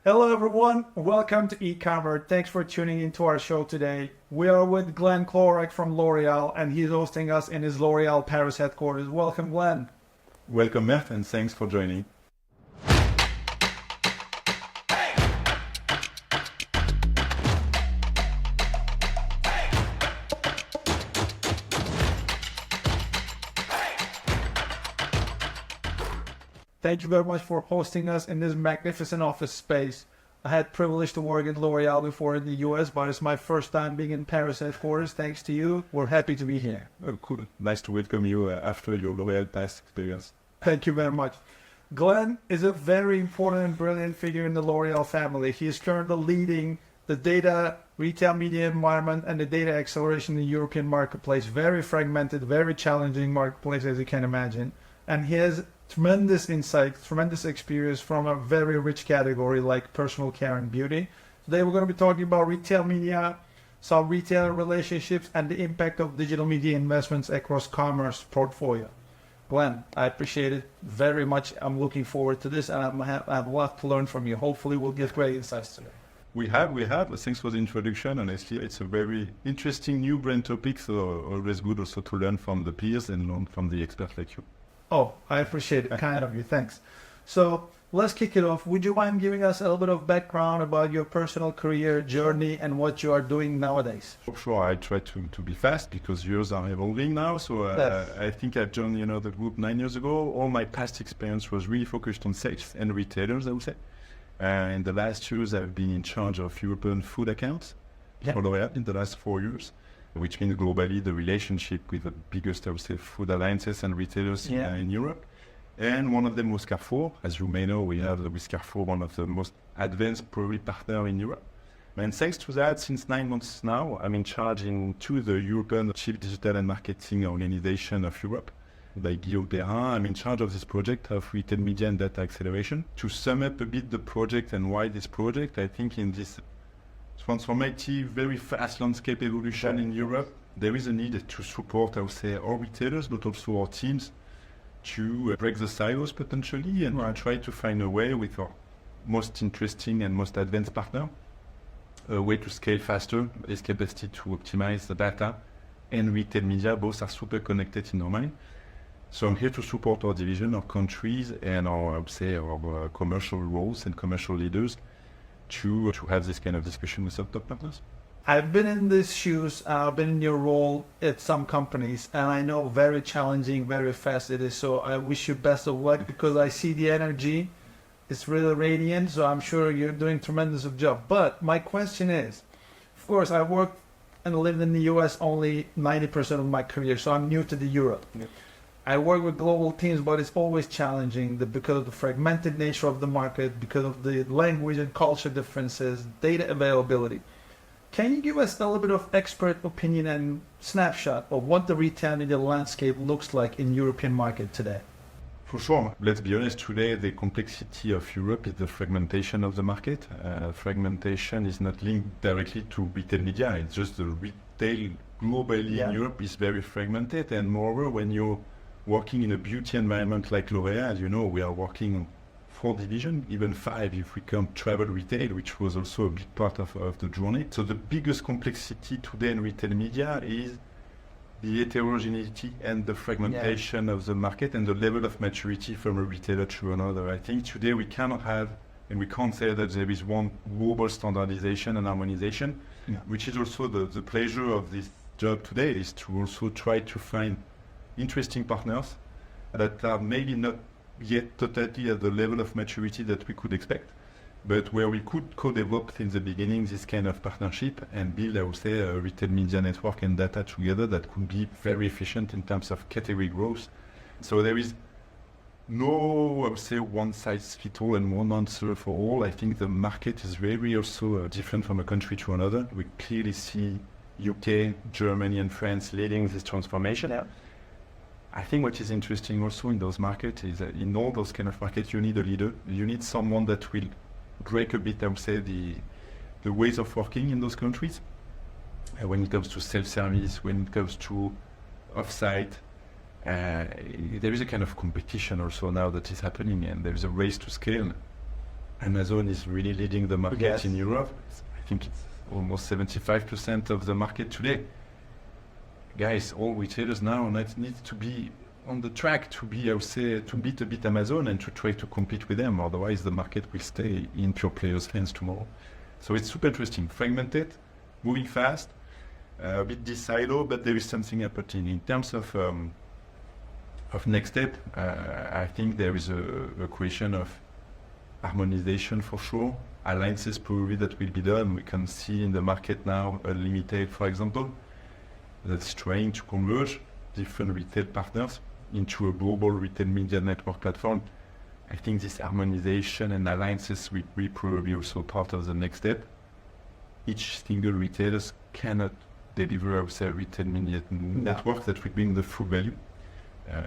Hello everyone, welcome to eConvert. Thanks for tuning into our show today. We are with Glenn Klorak from L'Oreal and he's hosting us in his L'Oreal Paris headquarters. Welcome, Glenn. Welcome, Mert, and thanks for joining. Thank you very much for hosting us in this magnificent office space. I had privilege to work at L'Oreal before in the US, but it's my first time being in Paris headquarters. Thanks to you, we're happy to be here. Oh, cool. Nice to welcome you after your L'Oreal past experience. Thank you very much. Glenn is a very important and brilliant figure in the L'Oreal family. He is currently leading the data retail media environment and the data acceleration in the European marketplace. Very fragmented, very challenging marketplace, as you can imagine. And he has tremendous insight, tremendous experience from a very rich category like personal care and beauty. Today we're going to be talking about retail media, some retailer relationships, and the impact of digital media investments across commerce portfolio. Glenn, I appreciate it very much. I'm looking forward to this, and I have a lot to learn from you. Hopefully we'll get great insights today. We have. Thanks for the introduction. Honestly, it's a very interesting new brand topic, so always good also to learn from the peers and learn from the experts like you. Oh, I appreciate it. Kind of you. Thanks. So let's kick it off. Would you mind giving us a little bit of background about your personal career journey and what you are doing nowadays? For sure, I try to be fast because years are evolving now. So Yes. I think I joined the group 9 years ago. All my past experience was really focused on sales and retailers, I would say. In the last years, I've been in charge of European food accounts for L'Oréal in the last 4 years, which means globally the relationship with the biggest, I would say, food alliances and retailers in Europe. And one of them was Carrefour. As you may know, we have with Carrefour one of the most advanced probably partner in Europe. And thanks to that, since 9 months now, I'm in charge to the European Chief Digital and Marketing Organization of Europe. By Guillaume Perrin, I'm in charge of this project of retail media and data acceleration. To sum up a bit the project and why this project, I think in this transformative, very fast landscape evolution in Europe, there is a need to support, I would say, our retailers, but also our teams to break the silos potentially and try to find a way with our most interesting and most advanced partner, a way to scale faster, this capacity to optimize the data and retail media, both are super connected in our mind. So I'm here to support our division, our countries, and our commercial roles and commercial leaders to have this kind of discussion with our top partners. I've been in these shoes, I've been in your role at some companies, and I know very challenging, very fast it is. So I wish you best of luck because I see the energy. It's really radiant, so I'm sure you're doing tremendous job. But my question is, of course, I worked and lived in the US only 90% of my career, so I'm new to the Europe. Yeah. I work with global teams, but it's always challenging because of the fragmented nature of the market, because of the language and culture differences, data availability. Can you give us a little bit of expert opinion and snapshot of what the retail media landscape looks like in European market today? For sure. Let's be honest, today the complexity of Europe is the fragmentation of the market. Fragmentation is not linked directly to retail media. It's just the retail globally in Europe is very fragmented. And moreover, when you're working in a beauty environment like L'Oréal, as you know, we are working on 4 divisions, even 5 if we count travel retail, which was also a big part of the journey. So the biggest complexity today in retail media is the heterogeneity and the fragmentation of the market and the level of maturity from a retailer to another. I think today we cannot have, and we can't say that there is one global standardization and harmonization, which is also the pleasure of this job today, is to also try to find interesting partners that are maybe not yet totally at the level of maturity that we could expect, but where we could co-develop in the beginning this kind of partnership and build, I would say, a retail media network and data together that could be very efficient in terms of category growth. So there is no, I would say, one size fits all and one answer for all. I think the market is very also different from a country to another. We clearly see UK, Germany and France leading this transformation. I think what is interesting also in those markets is that in all those kind of markets, you need a leader. You need someone that will break a bit, I would say, the ways of working in those countries. When it comes to self-service, when it comes to off-site, there is a kind of competition also now that is happening, and there is a race to scale. Amazon is really leading the market Yes. in Europe. I think it's almost 75% of the market today. Guys, all retailers now need to be on the track to be, I would say, to beat a bit Amazon and to try to compete with them. Otherwise, the market will stay in pure players' hands tomorrow. So it's super interesting. Fragmented, moving fast, a bit this silo, but there is something happening. In terms of next step, I think there is a question of harmonization for sure. Alliances probably that will be done. We can see in the market now Unlimited, for example, that's trying to converge different retail partners into a global retail media network platform. I think this harmonization and alliances will be probably also part of the next step. Each single retailer cannot deliver, I would say, a retail media network that will bring the full value.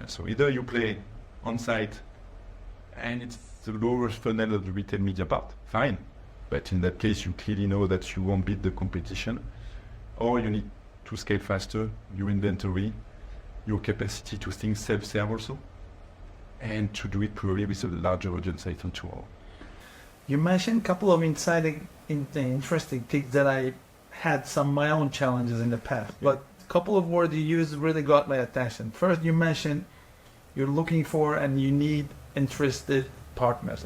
So either you play on-site and it's the lower funnel of the retail media part, fine. But in that case, you clearly know that you won't beat the competition. Or you need to scale faster, your inventory, your capacity to think self-serve also, and to do it probably with a larger audience item tool. You mentioned a couple of interesting things that I had some of my own challenges in the past, but a couple of words you used really got my attention. First, you mentioned you're looking for and you need interesting partners,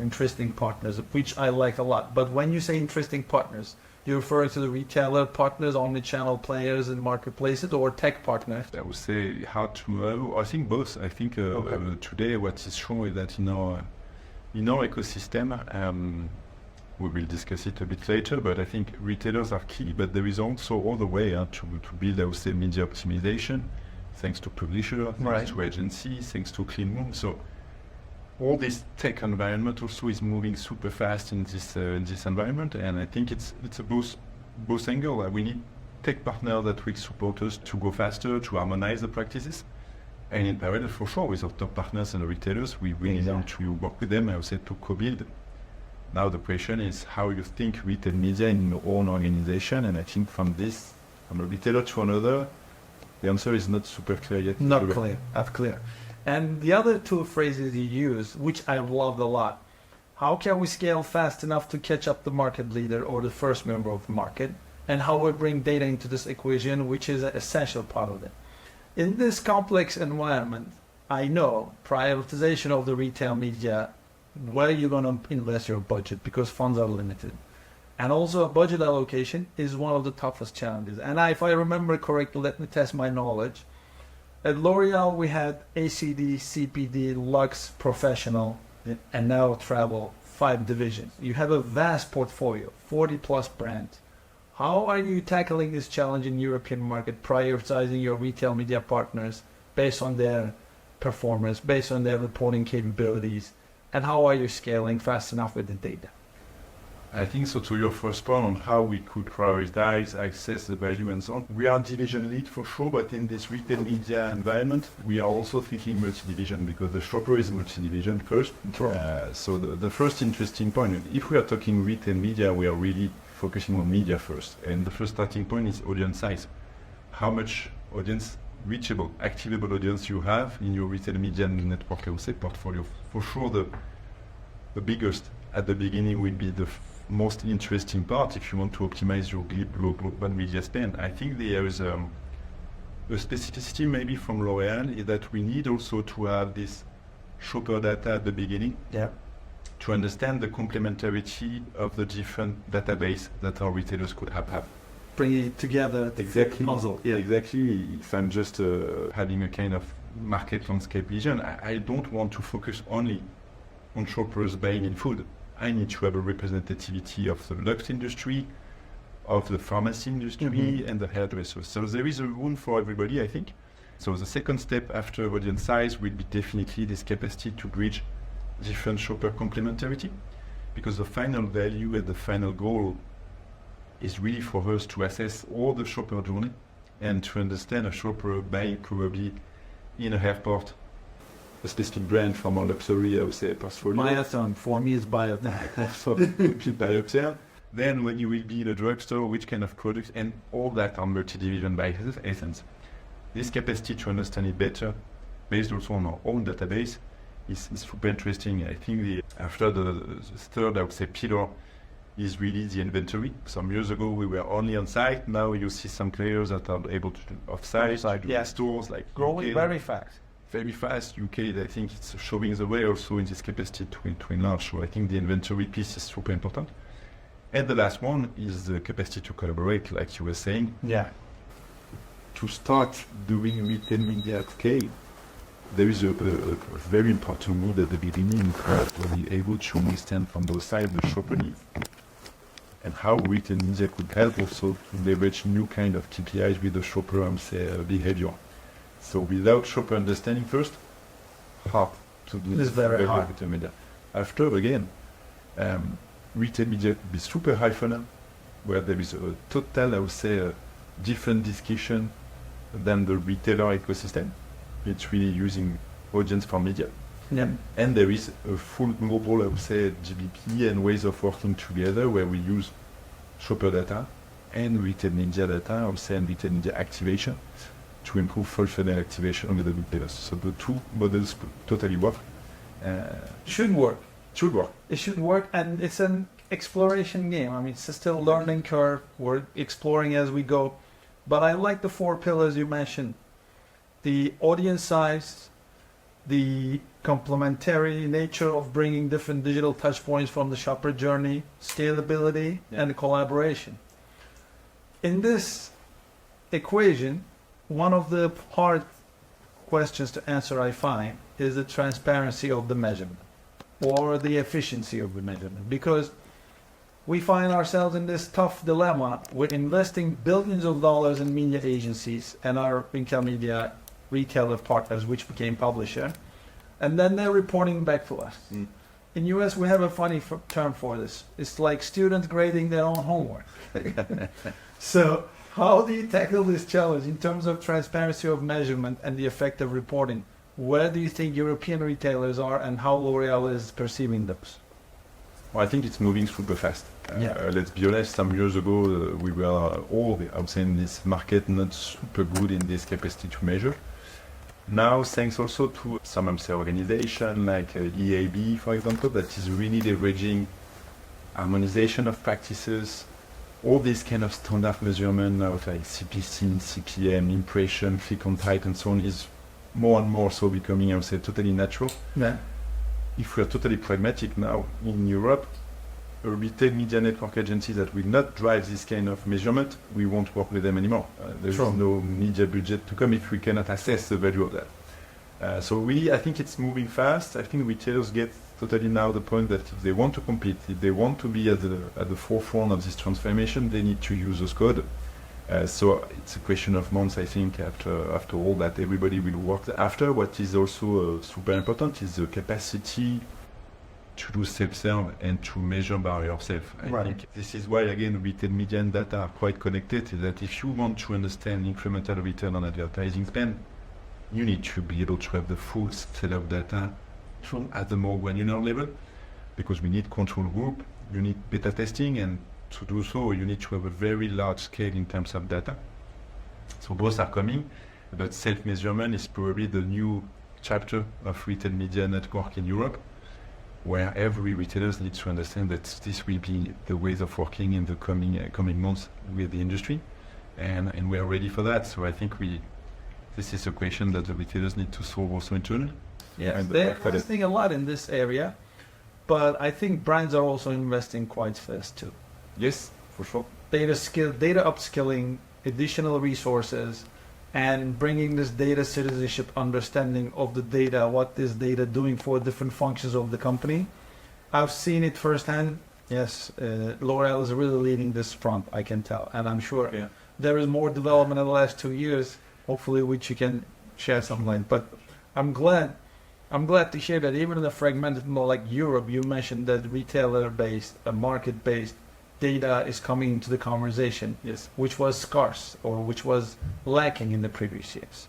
which I like a lot. But when you say interesting partners, you're referring to the retailer partners, omni-channel players and marketplaces, or tech partners? I would say hard to. I think both. I think today what is shown is that in our ecosystem, we will discuss it a bit later. But I think retailers are key. But there is also all the way to build, I would say, media optimization, thanks to publisher, thanks to agencies, thanks to clean room. So all this tech environment also is moving super fast in this environment, and I think it's a both angle. We need tech partners that will support us to go faster, to harmonize the practices, and in parallel, for sure, with our top partners and retailers, we really need to work with them, I would say, to co-build. Now the question is how you think retail media in your own organization, and I think from a retailer to another, the answer is not super clear yet. Not clear. And the other two phrases you use, which I loved a lot, how can we scale fast enough to catch up the market leader or the first member of the market, and how we bring data into this equation, which is an essential part of it. In this complex environment, I know prioritization of the retail media, where you're going to invest your budget because funds are limited. And also budget allocation is one of the toughest challenges. And if I remember correctly, let me test my knowledge. At L'Oreal, we had ACD, CPD, Luxe, Professional, and now Travel, 5 divisions. You have a vast portfolio, 40 plus brands. How are you tackling this challenge in European market, prioritizing your retail media partners based on their performance, based on their reporting capabilities, and how are you scaling fast enough with the data? I think so. To your first point on how we could prioritize, access the value and so on, we are division lead for sure, but in this retail media environment, we are also thinking multi-division because the shopper is multi-division first. So the first interesting point, if we are talking retail media, we are really focusing on media first. And the first starting point is audience size. How much audience, reachable, activable audience you have in your retail media network, I would say, portfolio. For sure, the biggest at the beginning will be the most interesting part if you want to optimize your global media spend. I think there is a specificity maybe from L'Oréal is that we need also to have this shopper data at the beginning to understand the complementarity of the different database that our retailers could have. Bring it together. Exactly. Puzzle. Yeah, exactly. If I'm just having a kind of market landscape vision, I don't want to focus only on shoppers buying in food. I need to have a representativity of the luxe industry, of the pharmacy industry, and the hairdresser. So there is a room for everybody, I think. So the second step after audience size will be definitely this capacity to bridge different shopper complementarity, because the final value and the final goal is really for us to assess all the shopper journey and to understand a shopper buying probably in a airport a specific brand from our luxury, I would say, portfolio. Biotherm, for me, is Biotherm. So, Biotherm. Then when you will be in a drugstore, which kind of products, and all that are multi-division by essence. This capacity to understand it better, based also on our own database, is super interesting. I think after the third, I would say, pillar is really the inventory. Some years ago, we were only on site. Now you see some players that are able to do off-site, Yeah. stores like Growing UK, very fast. very fast. UK, I think it's showing the way also in this capacity to enlarge. So I think the inventory piece is super important. And the last one is the capacity to collaborate, like you were saying. Yeah. To start doing retail media at scale, there is a very important move at the beginning to be able to understand from both sides the shopper needs and how retail media could help also to leverage new kind of KPIs with the shopper behavior. So without shopper understanding first, hard to do It's very hard. retail media. After, again, retail media could be super high funnel, where there is a total, I would say, different discussion than the retailer ecosystem. It's really using audience for media. Yeah. And there is a full global, I would say, GBP and ways of working together where we use shopper data and retail media data, I would say, and retail media activation to improve full funnel activation with the retailers. So the two models totally work. Should work. Should work. It should work, and it's an exploration game. I mean, it's still a learning curve. We're exploring as we go. But I like the 4 pillars you mentioned. The audience size, the complementary nature of bringing different digital touchpoints from the shopper journey, scalability, and collaboration. In this equation, one of the hard questions to answer, I find, is the transparency of the measurement or the efficiency of the measurement, because we find ourselves in this tough dilemma with investing billions of dollars in media agencies and our retail media retailer partners, which became publisher, and then they're reporting back to us. In US, we have a funny term for this. It's like students grading their own homework. So how do you tackle this challenge in terms of transparency of measurement and the effective reporting? Where do you think European retailers are, and how L'Oréal is perceiving those? Well, I think it's moving super fast. Let's be honest, some years ago, we were all, I would say, in this market, not super good in this capacity to measure. Now, thanks also to some organization like EAB, for example, that is really leveraging harmonization of practices, all these kind of standard measurement, like CPC, CPM, impression, click on type, and so on, is more and more so becoming, I would say, totally natural. Yeah. If we are totally pragmatic now in Europe, a retail media network agency that will not drive this kind of measurement, we won't work with them anymore. There's no media budget to come if we cannot assess the value of that. So really, I think it's moving fast. I think retailers get totally now the point that if they want to compete, if they want to be at the forefront of this transformation, they need to use those code. So it's a question of months, I think, after all that everybody will work after. What is also super important is the capacity to do self-serve and to measure by yourself. I think this is why, again, retail media and data are quite connected, is that if you want to understand incremental return on advertising spend, you need to be able to have the full set of data at the more granular level, because we need control group, you need beta testing, and to do so, you need to have a very large scale in terms of data. So both are coming, but self-measurement is probably the new chapter of retail media network in Europe, where every retailer needs to understand that this will be the ways of working in the coming months with the industry, and we are ready for that. So I think this is a question that the retailers need to solve also internally. Yes, they're investing a lot in this area, but I think brands are also investing quite fast too. Yes, for sure. Data upskilling, additional resources, and bringing this data citizenship understanding of the data, what is data doing for different functions of the company. I've seen it firsthand. Yes, L'Oréal is really leading this front, I can tell, and I'm sure there is more development in the last 2 years, hopefully, which you can share some light. But I'm glad to hear that even in a fragmented more like Europe, you mentioned that retailer-based, market-based data is coming into the conversation, which was scarce or which was lacking in the previous years.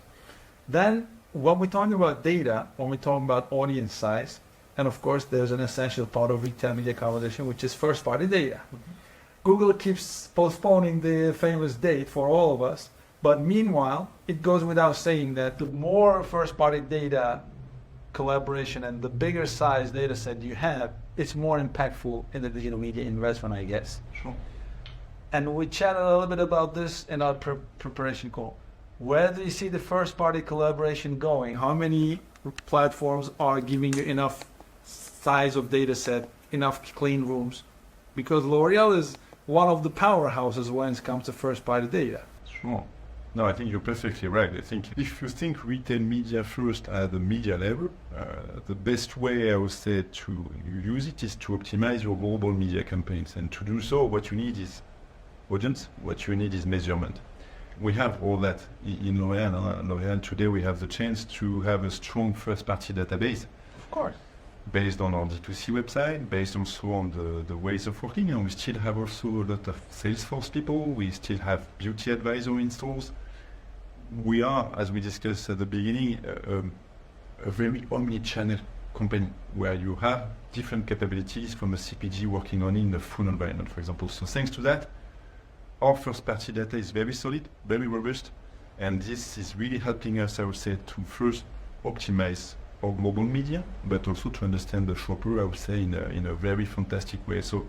Then, when we're talking about data, when we're talking about audience size, and of course, there's an essential part of retail media conversation, which is first-party data. Google keeps postponing the famous date for all of us, but meanwhile, it goes without saying that the more first-party data collaboration and the bigger size data set you have, it's more impactful in the digital media investment, I guess. Sure. And we chatted a little bit about this in our preparation call. Where do you see the first party collaboration going? How many platforms are giving you enough size of data set, enough clean rooms? Because L'Oreal is one of the powerhouses when it comes to first party data. Sure. No, I think you're perfectly right. I think if you think retail media first at the media level, the best way I would say to use it is to optimize your global media campaigns. And to do so, what you need is audience, what you need is measurement. We have all that in L'Oréal. L'Oréal today we have the chance to have a strong first-party database. Of course. Based on our D2C website, based also on the ways of working, and we still have also a lot of Salesforce people, we still have beauty advisor in stores. We are, as we discussed at the beginning, a very omni-channel company where you have different capabilities from a CPG working on in the full environment, for example. So thanks to that, our first-party data is very solid, very robust, and this is really helping us, I would say, to first optimize our global media, but also to understand the shopper, I would say, in a very fantastic way. So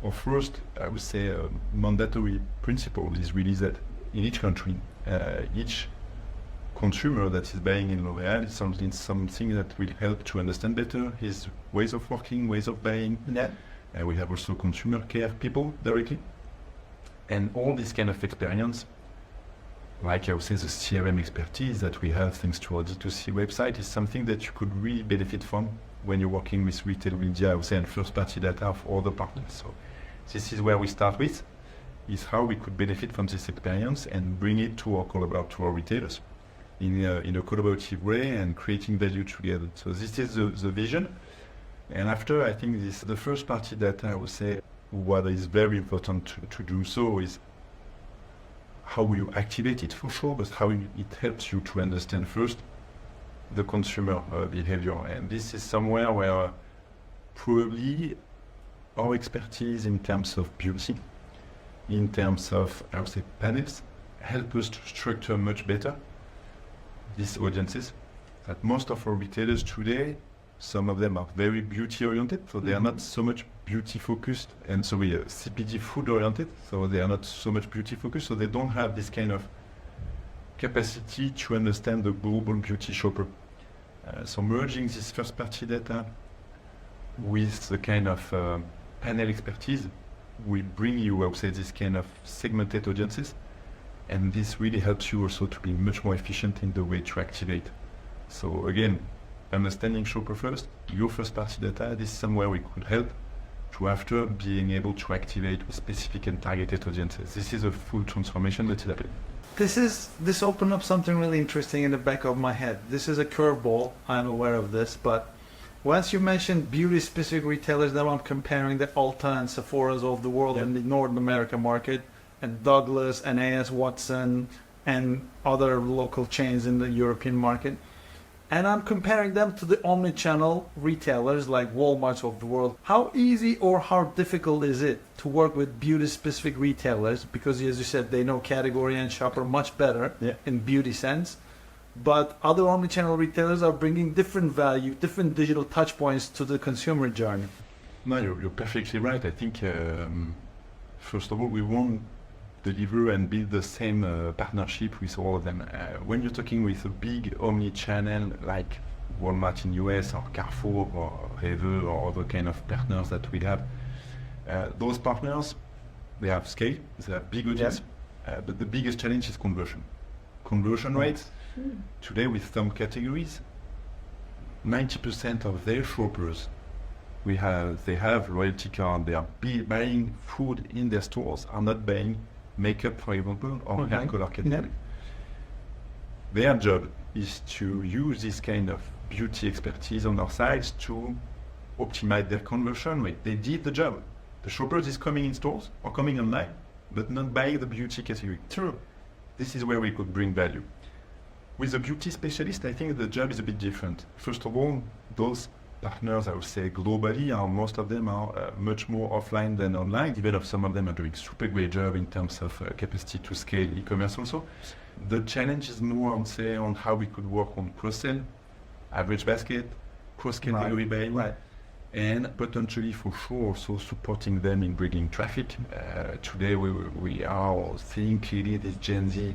our first, I would say, mandatory principle is really that in each country, each consumer that is buying in L'Oréal is something that will help to understand better his ways of working, ways of buying. Yeah. We have also consumer care people directly. And all this kind of experience, like I would say the CRM expertise that we have thanks to our D2C website, is something that you could really benefit from when you're working with retail media, I would say, and first-party data of other partners. So this is where we start with, is how we could benefit from this experience and bring it to our retailers in a collaborative way and creating value together. So this is the vision. And after, I think the first-party data, I would say, what is very important to do so is how you activate it for sure, but how it helps you to understand first the consumer behavior. And this is somewhere where probably our expertise in terms of beauty, in terms of, I would say, panels, help us to structure much better these audiences. That most of our retailers today, some of them are very beauty oriented, so they are not so much beauty focused, and so we are CPG food oriented, so they are not so much beauty focused, so they don't have this kind of capacity to understand the global beauty shopper. So merging this first party data with the kind of panel expertise will bring you, I would say, this kind of segmented audiences, and this really helps you also to be much more efficient in the way to activate. So again, understanding shopper first, your first party data, this is somewhere we could help to after being able to activate with specific and targeted audiences. This is a full transformation that is happening. This opened up something really interesting in the back of my head. This is a curveball, I'm aware of this, but once you mentioned beauty-specific retailers, now I'm comparing the Ulta and Sephora's of the world in the North America market, and Douglas and A.S. Watson and other local chains in the European market. And I'm comparing them to the omni-channel retailers like Walmart's of the world. How easy or how difficult is it to work with beauty-specific retailers? Because as you said, they know category and shopper much better in beauty sense. But other omni-channel retailers are bringing different value, different digital touch points to the consumer journey. No, you're perfectly right. I think, first of all, we won't deliver and build the same partnership with all of them. When you're talking with a big omni-channel like Walmart in US or Carrefour or Rewe or other kind of partners that we have, those partners, they have scale, they have big audience, but the biggest challenge is conversion. Conversion rates, today with some categories, 90% of their shoppers, they have loyalty card, they are buying food in their stores, are not buying makeup, for example, or hair color category. Their job is to use this kind of beauty expertise on our sides to optimize their conversion rate. They did the job. The shoppers is coming in stores or coming online, but not buying the beauty category. True. This is where we could bring value. With the beauty specialist, I think the job is a bit different. First of all, those partners, I would say globally, most of them are much more offline than online, even if some of them are doing super great job in terms of capacity to scale e-commerce also. The challenge is more, I would say, on how we could work on cross-sell, average basket, cross-category buying, Right. and potentially for sure also supporting them in bringing traffic. Today we are seeing clearly this Gen Z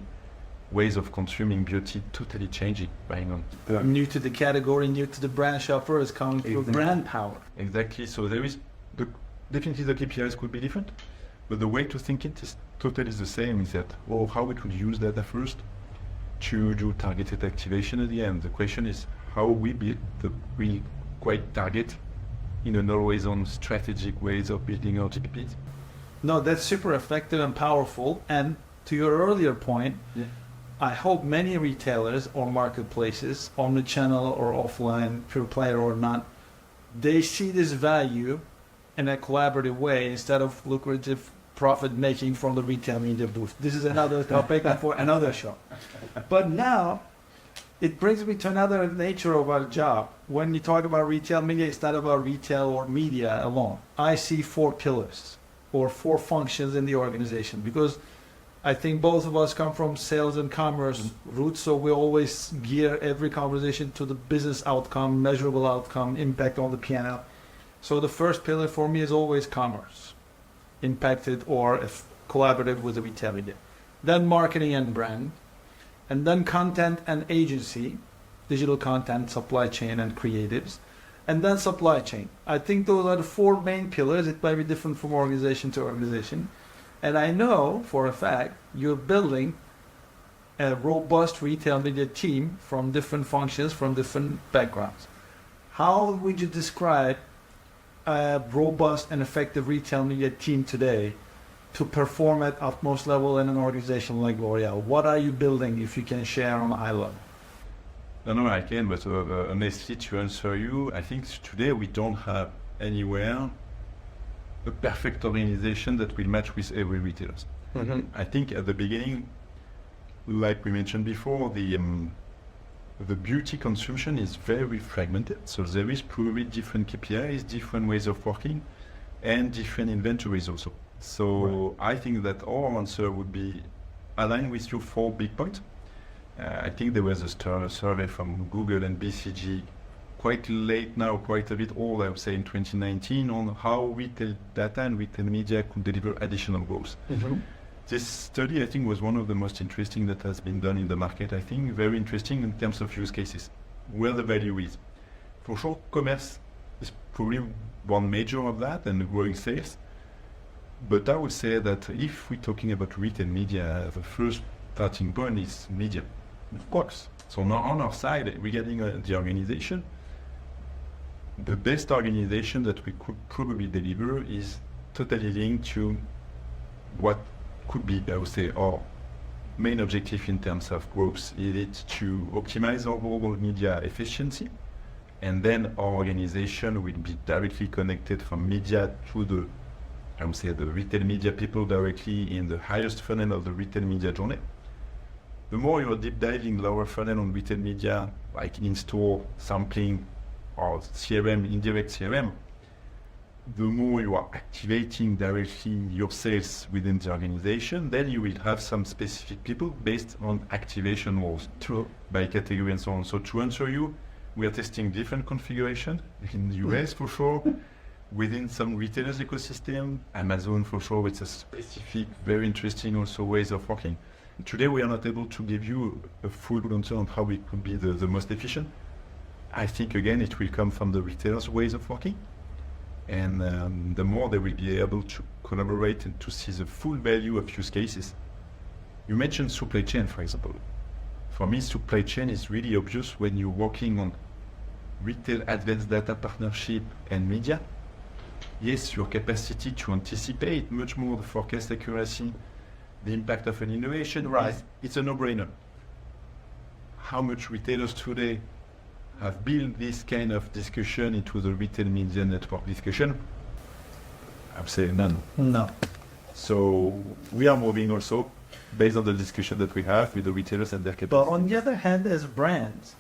ways of consuming beauty totally changing, buying on. New to the category, new to the brand shopper is coming through Exactly. brand power. Exactly. So there is definitely the KPIs could be different, but the way to think it is totally the same. Is that how we could use data first to do targeted activation at the end. The question is how we build the real quite target in an always on strategic ways of building our GPPs. No, that's super effective and powerful. And to your earlier point, I hope many retailers or marketplaces, omnichannel or offline, pure player or not, they see this value in a collaborative way instead of lucrative profit making from the retail media booth. This is another topic for another show. But now, it brings me to another nature of our job. When you talk about retail media, it's not about retail or media alone. I see 4 pillars or 4 functions in the organization because I think both of us come from sales and commerce roots, so we always gear every conversation to the business outcome, measurable outcome, impact on the P&L. So the first pillar for me is always commerce, impacted or if collaborative with the retail media. Then marketing and brand, and then content and agency, digital content, supply chain and creatives, and then supply chain. I think those are the 4 main pillars. It might be different from organization to organization. And I know for a fact you're building a robust retail media team from different functions, from different backgrounds. How would you describe a robust and effective retail media team today to perform at utmost level in an organization like L'Oréal? What are you building, if you can share on high level? No, I can, but honestly, to answer you, I think today we don't have anywhere a perfect organization that will match with every retailer. Mm-hmm. I think at the beginning, like we mentioned before, the beauty consumption is very fragmented. So there is probably different KPIs, different ways of working, and different inventories also. So I think that our answer would be aligned with your 4 big points. I think there was a survey from Google and BCG quite late now, quite a bit old, I would say in 2019, on how retail data and retail media could deliver additional growth. Mm-hmm. This study, I think, was one of the most interesting that has been done in the market. I think very interesting in terms of use cases, where the value is. For sure, commerce is probably one major of that and growing sales. But I would say that if we're talking about retail media, the first starting point is media, of course. So now on our side, regarding the organization, the best organization that we could probably deliver is totally linked to what could be, I would say, our main objective in terms of growth. Is it to optimize our overall media efficiency, and then our organization will be directly connected from media to the, I would say, the retail media people directly in the highest funnel of the retail media journey. The more you're deep diving lower funnel on retail media, like in-store sampling or CRM, indirect CRM, the more you are activating directly your sales within the organization, then you will have some specific people based on activation roles. True. By category and so on. So to answer you, we are testing different configuration in the US for sure, within some retailers ecosystem, Amazon for sure, it's a specific, very interesting also ways of working. Today we are not able to give you a full answer on how we could be the most efficient. I think again it will come from the retailers' ways of working, and the more they will be able to collaborate and to see the full value of use cases. You mentioned supply chain, for example. For me, supply chain is really obvious when you're working on retail advanced data partnership and media. Yes, your capacity to anticipate much more the forecast accuracy, the impact of an innovation, Right. it's a no-brainer. How much retailers today have built this kind of discussion into the retail media network discussion? I would say none. No. So we are moving also based on the discussion that we have with the retailers and their But capacity. on the other hand, as brands,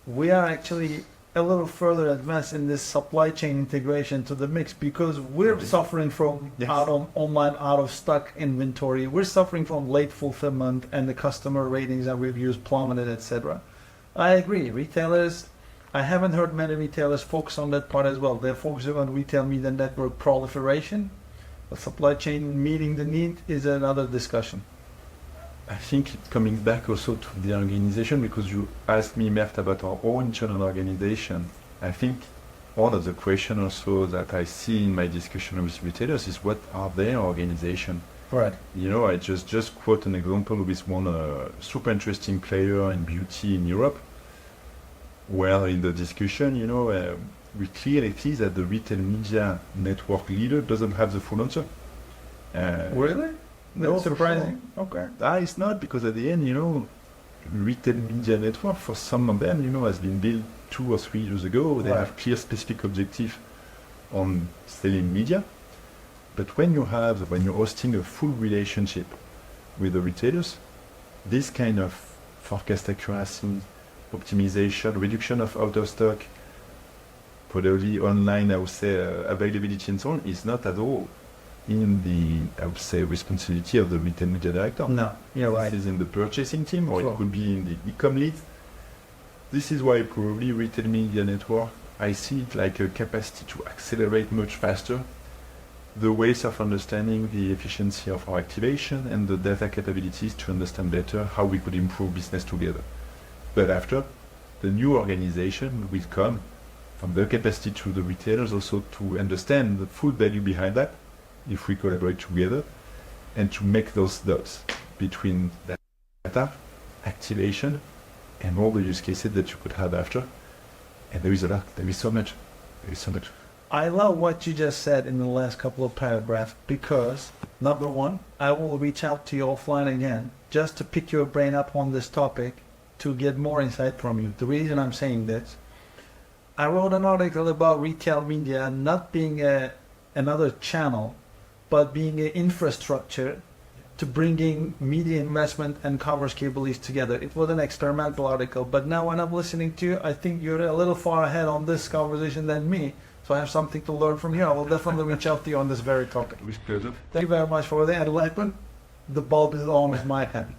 we are actually a little further advanced in this supply chain integration to the mix because we're Right. suffering from Yes. online out of stock inventory. We're suffering from late fulfillment and the customer ratings and reviews plummeted, etc. I agree. Retailers I haven't heard many retailers focus on that part as well. They're focusing on retail media network proliferation. The supply chain meeting the need is another discussion. I think it's coming back also to the organization, because you asked me, Mert, about our own internal organization. I think one of the questions also that I see in my discussion with retailers is what are their organization? Right. You know, I just quote an example with one super interesting player in beauty in Europe. Well, in the discussion, you know, we clearly see that the retail media network leader doesn't have the full answer. Really? No, That's for surprising. Okay. It's not, because at the end, you know, retail media network for some of them, you know, has been built 2 or 3 years ago. They Right. have clear specific objective on selling media. But when you're hosting a full relationship with the retailers, this kind of forecast accuracy, optimization, reduction of out of stock, probably online, I would say, availability and so on, is not at all in the, I would say, responsibility of the retail media director. No, you're right. This is in the purchasing team, or Sure. it could be in the e-com lead. This is why probably retail media network, I see it like a capacity to accelerate much faster the ways of understanding the efficiency of our activation and the data capabilities to understand better how we could improve business together. But after, the new organization will come from the capacity to the retailers also to understand the full value behind that if we collaborate together, and to make those dots between data, activation, and all the use cases that you could have after. And there is a lot, there is so much. I love what you just said in the last couple of paragraphs, because number one, I will reach out to you offline again just to pick your brain up on this topic to get more insight from you. The reason I'm saying this, I wrote an article about retail media not being another channel, but being an infrastructure to bringing media investment and commerce capabilities together. It was an experimental article, but now when I'm listening to you, I think you're a little far ahead on this conversation than me. So I have something to learn from you. I will definitely reach out to you on this very topic. With pleasure. Thank you very much for the enlightenment. The bulb is on in my head.